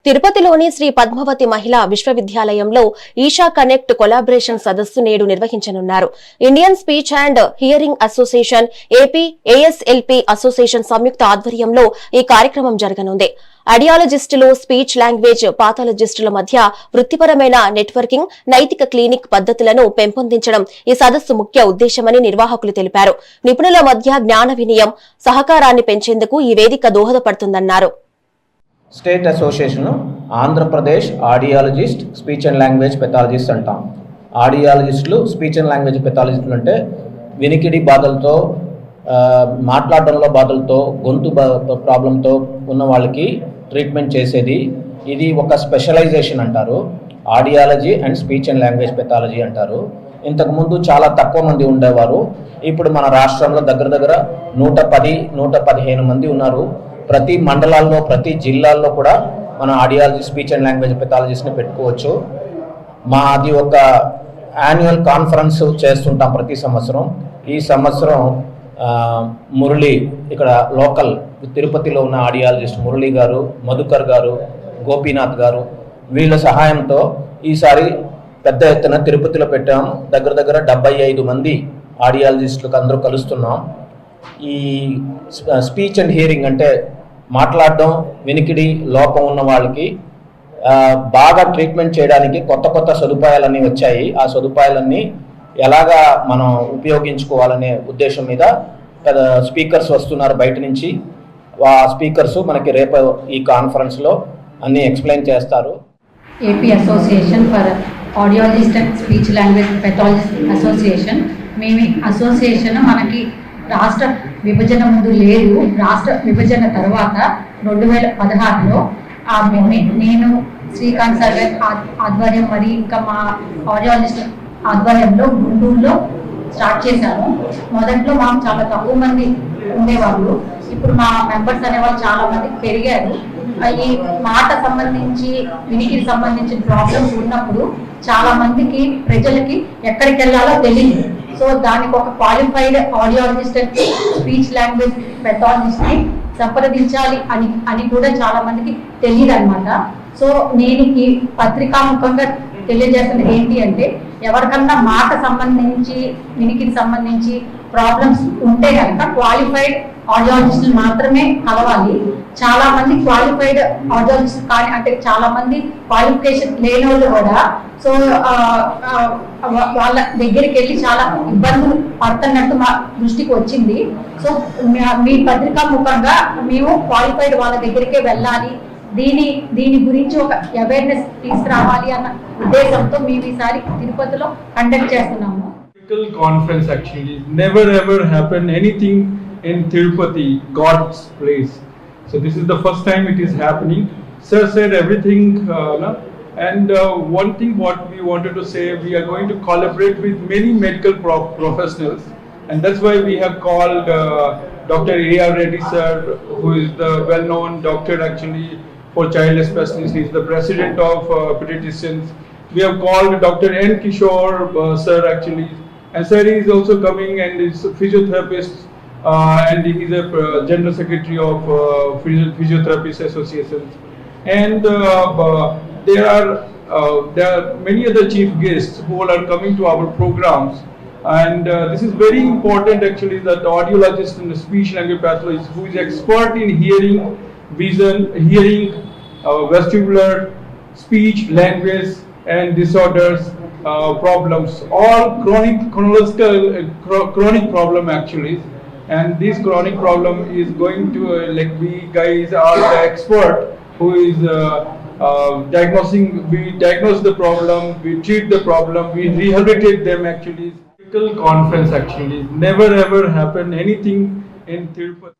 తిరుపతిలోని శ్రీ పద్మావతి మహిళా విశ్వవిద్యాలయంలో ఈషా కనెక్ట్ కొలాబరేషన్ సదస్సు నేడు నిర్వహించనున్నారు. Indian speech and hearing association, AP ASLP association సంయుక్త ఆధ్వర్యంలో ఈ కార్యక్రమం జరగనుంది. ఆడియాలజిస్టులు, స్పీచ్ లాంగ్వేజ్ పాథాలజిస్టుల మధ్య వృత్తిపరమైన నెట్వర్కింగ్, నైతిక క్లినిక్ పద్ధతులను పెంపొందించడం ఈ సదస్సు ముఖ్య ఉద్దేశమని నిర్వాహకులు తెలిపారు. నిపుణుల మధ్య జ్ఞాన వినియం, సహకారాన్ని పెంచేందుకు ఈ వేదిక దోహదపడుతుందన్నారు. State association Andhra Pradesh audiologist, speech and language pathologist అంటాం. ఆడియాలజిస్టులు, స్పీచ్ అండ్ లాంగ్వేజ్ పెథాలజిస్టులు అంటే వినికిడి బాధలతో, మాట్లాడడంలో బాధలతో, గొంతు ప్రాబ్లంతో ఉన్న వాళ్ళకి ట్రీట్మెంట్ చేసేది. ఇది ఒక స్పెషలైజేషన్ అంటారు. Audiology and speech and language pathology అంటారు. ఇంతకుముందు చాలా తక్కువ మంది ఉండేవారు. ఇప్పుడు మన రాష్ట్రంలో దగ్గర 110-115 మంది ఉన్నారు. ప్రతి మండలాల్లో, ప్రతి జిల్లాల్లో కూడా మన ఆడియాలజీ, స్పీచ్ అండ్ లాంగ్వేజ్ పెథాలజిస్ట్ని పెట్టుకోవచ్చు. మాది ఒక యాన్యువల్ కాన్ఫరెన్స్ చేస్తుంటాం ప్రతి సంవత్సరం. ఈ సంవత్సరం మురళి, ఇక్కడ లోకల్ తిరుపతిలో ఉన్న ఆడియాలజిస్ట్ మురళి గారు, మధుకర్ గారు, గోపీనాథ్ గారు, వీళ్ళ సహాయంతో ఈసారి పెద్ద ఎత్తున తిరుపతిలో పెట్టాము. దగ్గర 75 మంది ఆడియాలజిస్టులకు అందరూ కలుస్తున్నాం. ఈ స్పీచ్ అండ్ హియరింగ్ అంటే మాట్లాడడం, వినికిడి లోపం ఉన్న వాళ్ళకి బాగా ట్రీట్మెంట్ చేయడానికి కొత్త సదుపాయాలన్నీ వచ్చాయి. ఆ సదుపాయాలన్నీ ఎలాగా మనం ఉపయోగించుకోవాలనే ఉద్దేశం మీద స్పీకర్స్ వస్తున్నారు బయట నుంచి. ఆ స్పీకర్స్ మనకి రేపు ఈ కాన్ఫరెన్స్లో అన్నీ ఎక్స్ప్లెయిన్ చేస్తారు. AP association for audiologist and speech language pathologist association. మేము అసోసియేషన్ మనకి రాష్ట్ర విభజన ముందు లేదు. రాష్ట్ర విభజన తర్వాత 2016లో నేను శ్రీకాంత్ సార్ ఆధ్వర్యం, మరి ఇంకా మా ఆడియాలజిస్ట్ ఆధ్వర్యంలో గుంటూరులో స్టార్ట్ చేశాము. మొదట్లో మాకు చాలా తక్కువ మంది ఉండేవాళ్ళు. ఇప్పుడు మా మెంబర్స్ అనేవాళ్ళు చాలా మంది పెరిగారు. ఈ మాట సంబంధించి, వినికిడి సంబంధించిన ప్రాబ్లమ్స్ ఉన్నప్పుడు చాలా మందికి ప్రజలకి ఎక్కడికి వెళ్ళాలో తెలియదు. సో దానికి ఒక qualified audiologist and speech language pathologist ని సంప్రదించాలి అని కూడా చాలా మందికి తెలియదు అనమాట. సో నేను ఈ పత్రికాముఖంగా తెలియజేస్తున్నది ఏంటి అంటే, ఎవరికన్నా మాట సంబంధించి, వినికిడి సంబంధించి ప్రాబ్లమ్స్ ఉంటే కనుక క్వాలిఫైడ్ ఆడియాలజిస్ట్ మాత్రమే కలవాలి. చాలా మంది క్వాలిఫైడ్ ఆడియాలజిస్ట్ కానీ, అంటే చాలా మంది క్వాలిఫికేషన్ లేని వాళ్ళు కూడా సో వాళ్ళ దగ్గరికి వెళ్ళి చాలా ఇబ్బందులు పడుతున్నట్టు మా దృష్టికి వచ్చింది. సో మీ పత్రికా ముఖంగా మేము క్వాలిఫైడ్ వాళ్ళ దగ్గరికే వెళ్ళాలి, దీని గురించి ఒక అవేర్నెస్ తీసుకురావాలి అన్న ఉద్దేశంతో మేము ఈసారి తిరుపతిలో కండక్ట్ చేస్తున్నాము. Conference actually never ever happened anything in Tirupati, God's place. So this is the first time it is happening. Sir said everything, and one thing what we wanted to say, we are going to collaborate with many medical professionals, and that's why we have called Dr. A.R. Reddy sir, who is the well-known doctor actually for child specialists. He is the president of pediatricians. We have called Dr. N. Kishore sir actually, and sir is also coming and is a physiotherapist, and he is a general secretary of Physiotherapists Associations. And there are many other chief guests who are coming to our programs. And this is very important actually, that the audiologist and the speech language pathologist who is expert in hearing, vision, hearing, vestibular, speech, language and disorders, problems, all chronic problem actually. And this chronic problem is going to like we guys are the expert who is diagnosing. We diagnose the problem, we treat the problem, we rehabilitate them actually. Conference actually never ever happened anything in Tirupati.